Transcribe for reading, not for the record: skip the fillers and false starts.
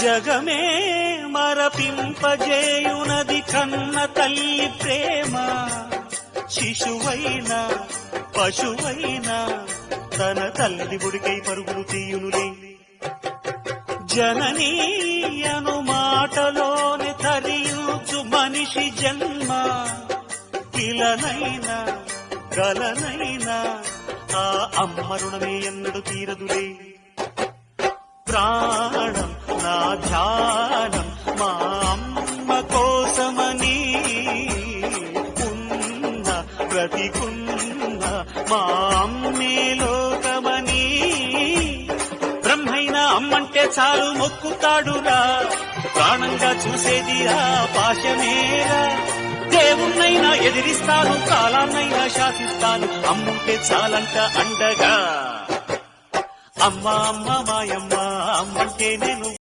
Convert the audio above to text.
జగమే మరపింపజేయునది కన్న తల్లి ప్రేమ. శిశువైనా పశువైనా తన తల్లి బుడికై పరుగులు తీయునులే. జననీ అను మాటలోని తరించు మనిషి జన్మ. ఇలనైనా గలనైనా ఆ అమ్మ రుణమే ఎన్నడు తీరదులే. ప్రాణం నా ధ్యానం మా అమ్మ కోసమని ఉన్న బ్రతికున్న మా అమ్మే లోకమని. బ్రహ్మైనా అమ్మంటే చాలు మొక్కుతాడురా, ప్రాణంగా చూసేది ఆ పాశమేరా. దేవుణ్ణైనా ఎదిరిస్తాను, కాలాన్నైనా శాసిస్తాను, అమ్ముంటే చాలంట అండగా. అమ్మ అమ్మ మాయమ్మ అమ్మంటే నేను